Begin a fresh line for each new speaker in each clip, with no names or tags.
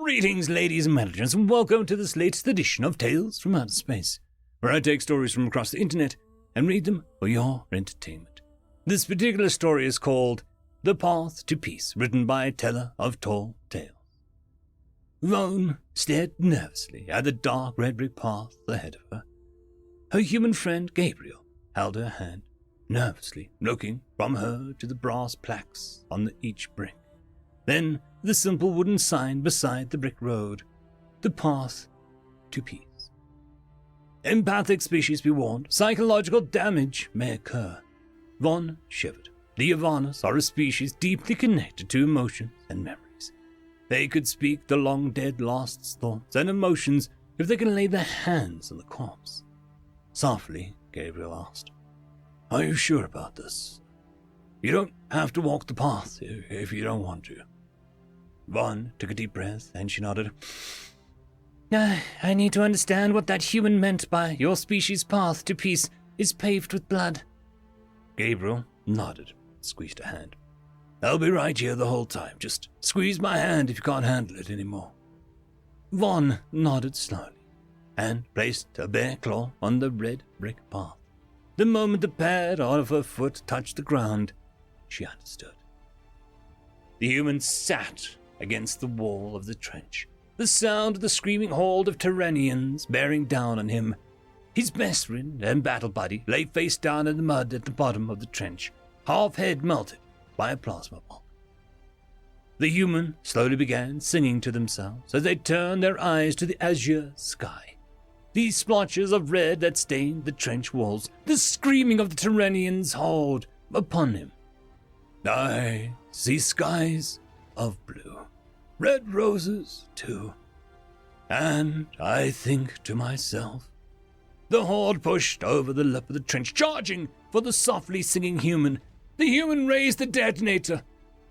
Greetings, ladies and gentlemen, and welcome to this latest edition of Tales from Outer Space, where I take stories from across the internet and read them for your entertainment. This particular story is called The Path to Peace, written by a teller of tall tales. Vaughn stared nervously at the dark red brick path ahead of her. Her human friend Gabriel held her hand, nervously looking from her to the brass plaques on each brick. Then the simple wooden sign beside the brick road, The Path to Peace. Empathic species be warned, psychological damage may occur. Vaughn shivered. The Yavanas are a species deeply connected to emotions and memories. They could speak the long-dead lost's thoughts and emotions if they can lay their hands on the corpse. Softly, Gabriel asked, "Are you sure about this? You don't have to walk the path if you don't want to." Vaughn took a deep breath, and she nodded. I need to understand what that human meant by your species' path to peace is paved with blood." Gabriel nodded, squeezed her hand. "I'll be right here the whole time. Just squeeze my hand if you can't handle it anymore." Vaughn nodded slowly, and placed a bare claw on the red brick path. The moment the pad of her foot touched the ground, she understood. The human sat against the wall of the trench, the sound of the screaming horde of Tyrannians bearing down on him. His best friend and battle buddy lay face down in the mud at the bottom of the trench, half head melted by a plasma bomb. The human slowly began singing to themselves as they turned their eyes to the azure sky. These splotches of red that stained the trench walls, the screaming of the Tyrannians horde upon him. "I see skies of blue, red roses too, and I think to myself." The horde pushed over the lip of the trench, charging for the softly singing human. The human raised the detonator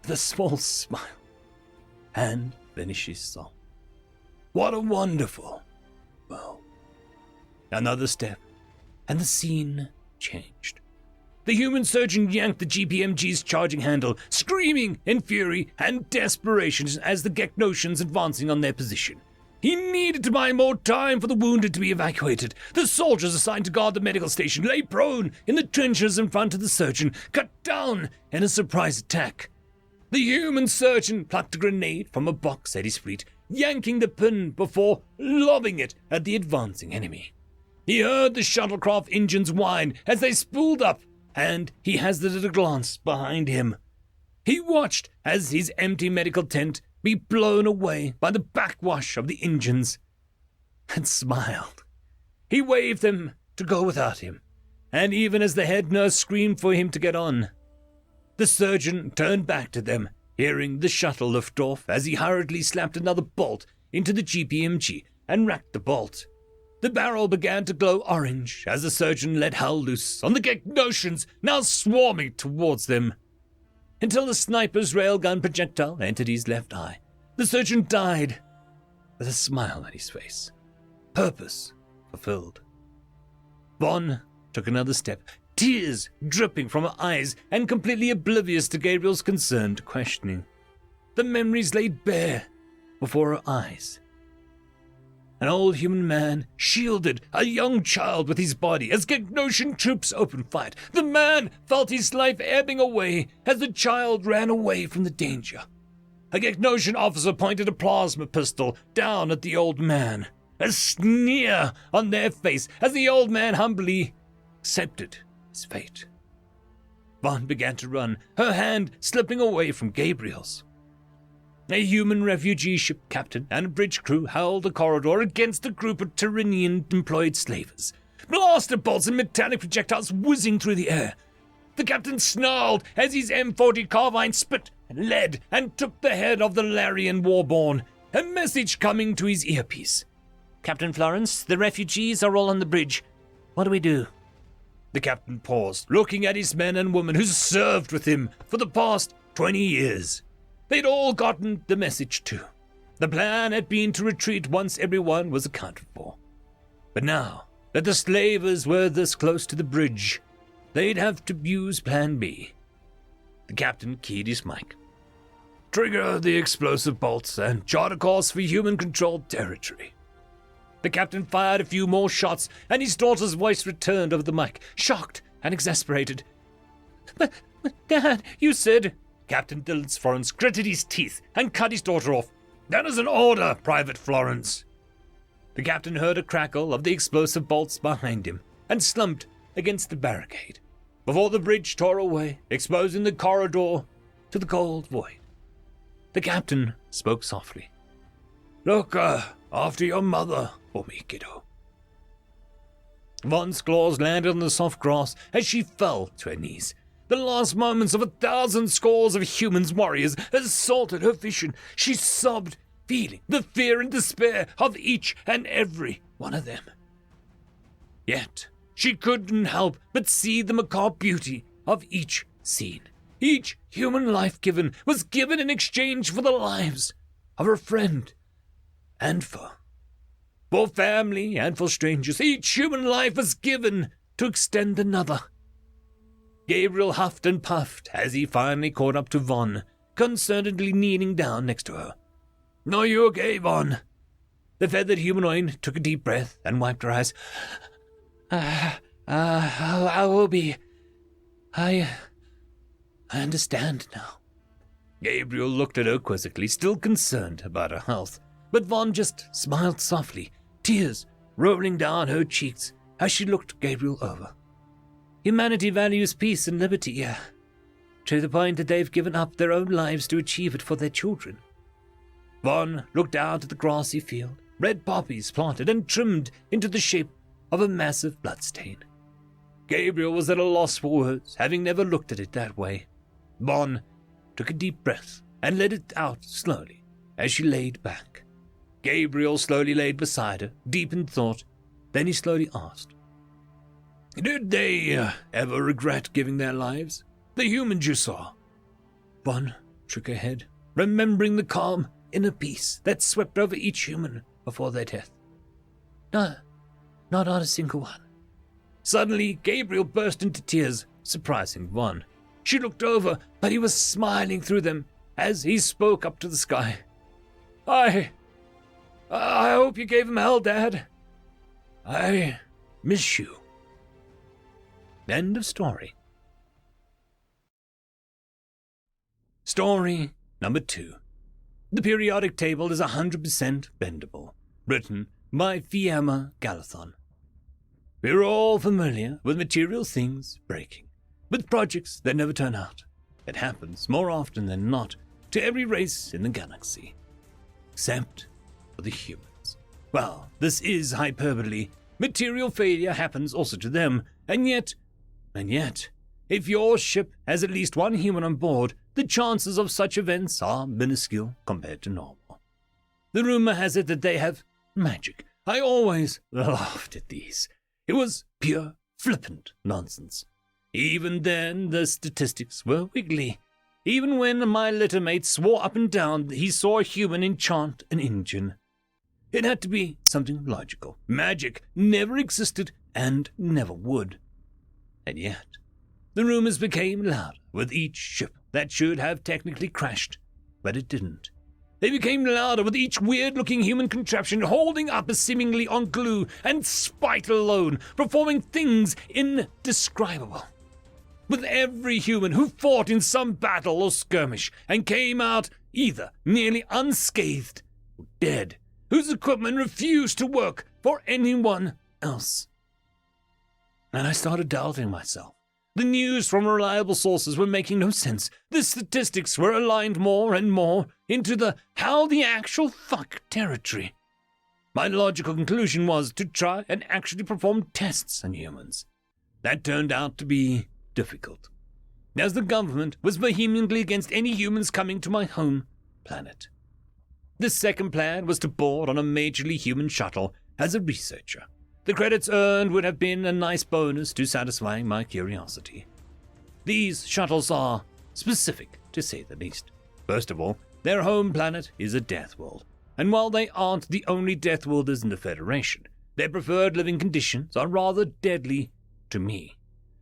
with a small smile and finished his song. What a wonderful world. Another step, and the scene changed. The human surgeon yanked the GPMG's charging handle, screaming in fury and desperation as the Geknosians advancing on their position. He needed to buy more time for the wounded to be evacuated. The soldiers assigned to guard the medical station lay prone in the trenches in front of the surgeon, cut down in a surprise attack. The human surgeon plucked a grenade from a box at his feet, yanking the pin before lobbing it at the advancing enemy. He heard the shuttlecraft engines whine as they spooled up, and he hazarded a glance behind him. He watched as his empty medical tent be blown away by the backwash of the engines, and smiled. He waved them to go without him, and even as the head nurse screamed for him to get on, the surgeon turned back to them, hearing the shuttle lift off as he hurriedly slapped another bolt into the GPMG and racked the bolt. The barrel began to glow orange as the surgeon let hell loose on the Geknosians now swarming towards them, until the sniper's railgun projectile entered his left eye. The surgeon died with a smile on his face. Purpose fulfilled. Vaughn took another step, tears dripping from her eyes and completely oblivious to Gabriel's concerned questioning. The memories laid bare before her eyes. An old human man shielded a young child with his body as Geknosian troops opened fire. The man felt his life ebbing away as the child ran away from the danger. A Geknosian officer pointed a plasma pistol down at the old man, a sneer on their face as the old man humbly accepted his fate. Vaughn began to run, her hand slipping away from Gabriel's. A human refugee ship captain and a bridge crew held a corridor against a group of Tyrannian-employed slavers. Blaster bolts and metallic projectiles whizzing through the air. The captain snarled as his M40 carbine spit and led and took the head of the Larian warborn, a message coming to his earpiece. "Captain Florence, the refugees are all on the bridge. What do we do?" The captain paused, looking at his men and women who served with him for the past 20 years. They'd all gotten the message too. The plan had been to retreat once everyone was accounted for. But now that the slavers were this close to the bridge, they'd have to use Plan B. The captain keyed his mic. trigger the explosive bolts, and chart a course for human-controlled territory. The captain fired a few more shots, and his daughter's voice returned over the mic, shocked and exasperated. But Dad, you said... Captain Dylan Florence gritted his teeth and cut his daughter off. That is an order, Private Florence. The captain heard a crackle of the explosive bolts behind him and slumped against the barricade before the bridge tore away, exposing the corridor to the cold void. The captain spoke softly. Look after your mother for me, kiddo. Von's claws landed on the soft grass as she fell to her knees. The last moments of 1,000 scores of humans warriors assaulted her vision. She sobbed, feeling the fear and despair of each and every one of them. Yet, she couldn't help but see the macabre beauty of each scene. Each human life given was given in exchange for the lives of her friend and foe. For family and for strangers, each human life was given to extend another. Gabriel huffed and puffed as he finally caught up to Von, concernedly kneeling down next to her. Are you okay, Von? The feathered humanoid took a deep breath and wiped her eyes. I will be. I understand now. Gabriel looked at her quizzically, still concerned about her health, but Von just smiled softly, tears rolling down her cheeks as she looked Gabriel over. Humanity values peace and liberty, to the point that they've given up their own lives to achieve it for their children. Von looked out at the grassy field, red poppies planted and trimmed into the shape of a massive bloodstain. Gabriel was at a loss for words, having never looked at it that way. Von took a deep breath and let it out slowly as she laid back. Gabriel slowly laid beside her, deep in thought. Then he slowly asked, Did they ever regret giving their lives? The humans you saw? Von shook her head, remembering the calm inner peace that swept over each human before their death. No, not a single one. Suddenly, Gabriel burst into tears, surprising Von. She looked over, but he was smiling through them as he spoke up to the sky. I hope you gave him hell, Dad. I miss you. End of story. Story number 2. The periodic table is 100% bendable. Written by Fiamma Galathon. We're all familiar with material things breaking, with projects that never turn out. It happens more often than not to every race in the galaxy. Except for the humans. Well, this is hyperbole. Material failure happens also to them, and yet, if your ship has at least one human on board, the chances of such events are minuscule compared to normal. The rumor has it that they have magic. I always laughed at these. It was pure, flippant nonsense. Even then, the statistics were wiggly. Even when my littermate swore up and down that he saw a human enchant an engine. It had to be something logical. Magic never existed and never would. And yet, the rumors became louder with each ship that should have technically crashed, but it didn't. They became louder with each weird-looking human contraption holding up as seemingly on glue and spite alone, performing things indescribable. With every human who fought in some battle or skirmish and came out either nearly unscathed or dead, whose equipment refused to work for anyone else. And I started doubting myself. The news from reliable sources were making no sense. The statistics were aligned more and more into the how the actual fuck territory. My logical conclusion was to try and actually perform tests on humans. That turned out to be difficult, as the government was vehemently against any humans coming to my home planet. The second plan was to board on a majorly human shuttle as a researcher. The credits earned would have been a nice bonus to satisfying my curiosity. These shuttles are specific, to say the least. First of all, their home planet is a death world, and while they aren't the only Deathworlders in the Federation, their preferred living conditions are rather deadly to me.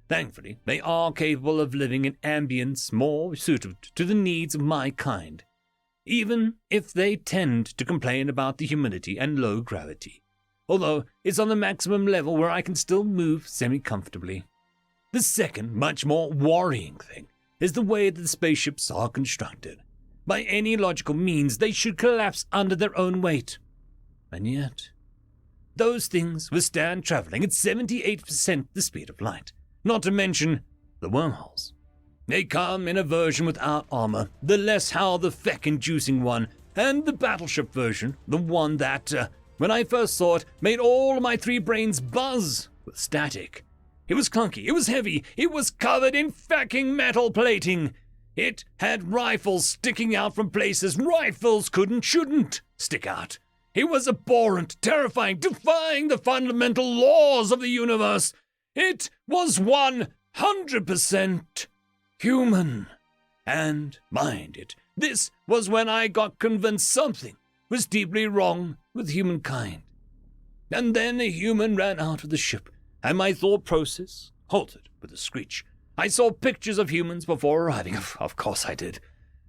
Thankfully, they are capable of living in ambience more suited to the needs of my kind, even if they tend to complain about the humidity and low gravity, although it's on the maximum level where I can still move semi-comfortably. The second, much more worrying thing is the way that the spaceships are constructed. By any logical means, they should collapse under their own weight. And yet, those things withstand traveling at 78% the speed of light, not to mention the wormholes. They come in a version without armor, the less Humanity Feck-inducing one, and the battleship version, the one that, when I first saw it, made all my 3 brains buzz with static. It was clunky, it was heavy, it was covered in fucking metal plating. It had rifles sticking out from places rifles shouldn't stick out. It was abhorrent, terrifying, defying the fundamental laws of the universe. It was 100% human. And, mind it, this was when I got convinced something was deeply wrong with humankind. And then a human ran out of the ship, and my thought process halted with a screech. I saw pictures of humans before arriving, of course I did.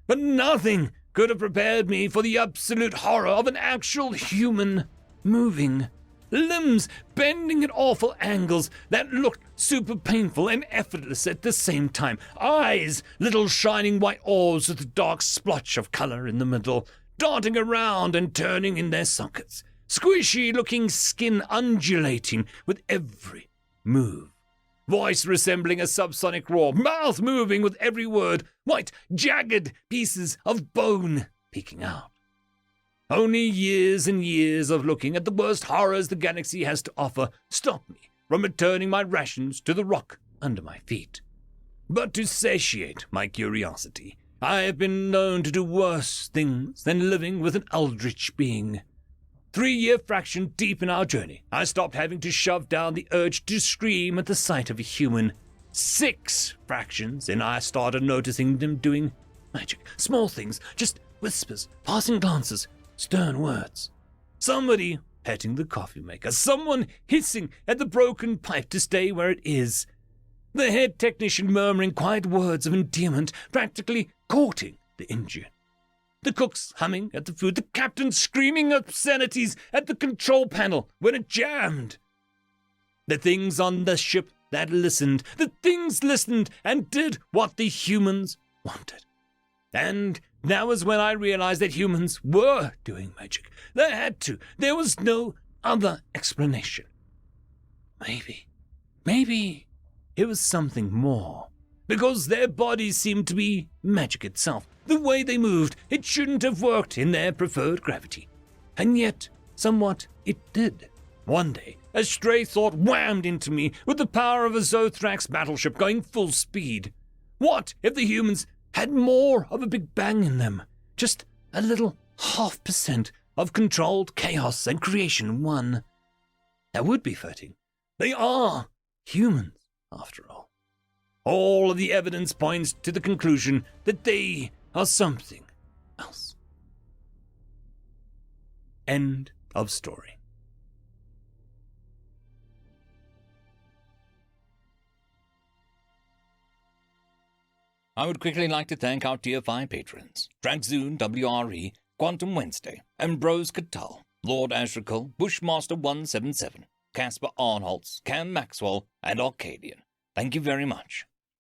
But nothing could have prepared me for the absolute horror of an actual human moving. Limbs bending at awful angles that looked super painful and effortless at the same time. Eyes, little shining white orbs with a dark splotch of color in the middle, darting around and turning in their sockets. Squishy-looking skin undulating with every move. Voice resembling a subsonic roar, mouth moving with every word, white, jagged pieces of bone peeking out. Only years and years of looking at the worst horrors the galaxy has to offer stopped me from returning my rations to the rock under my feet. But to satiate my curiosity, I have been known to do worse things than living with an eldritch being. 3-year fraction deep in our journey, I stopped having to shove down the urge to scream at the sight of a human. 6 fractions, and I started noticing them doing magic. Small things, just whispers, passing glances, stern words. Somebody petting the coffee maker, someone hissing at the broken pipe to stay where it is. The head technician murmuring quiet words of endearment, practically courting the injured. The cooks humming at the food, the captain screaming obscenities at the control panel when it jammed. The things on the ship that listened, the things listened and did what the humans wanted. And that was when I realized that humans were doing magic. They had to. There was no other explanation. Maybe it was something more. Because their bodies seemed to be magic itself. The way they moved, it shouldn't have worked in their preferred gravity. And yet, somewhat, it did. One day, a stray thought whammed into me with the power of a Zothrax battleship going full speed. What if the humans had more of a Big Bang in them? Just a little 0.5% of controlled chaos and creation won. That would be fitting. They are humans, after all. All of the evidence points to the conclusion that they are something else. End of story. I would quickly like to thank our Tier 5 patrons, Dragzoon WRE, Quantum Wednesday, Ambrose Cattell, Lord Ashrakal, Bushmaster 177, Casper Arnholtz, Cam Maxwell, and Arcadian. Thank you very much.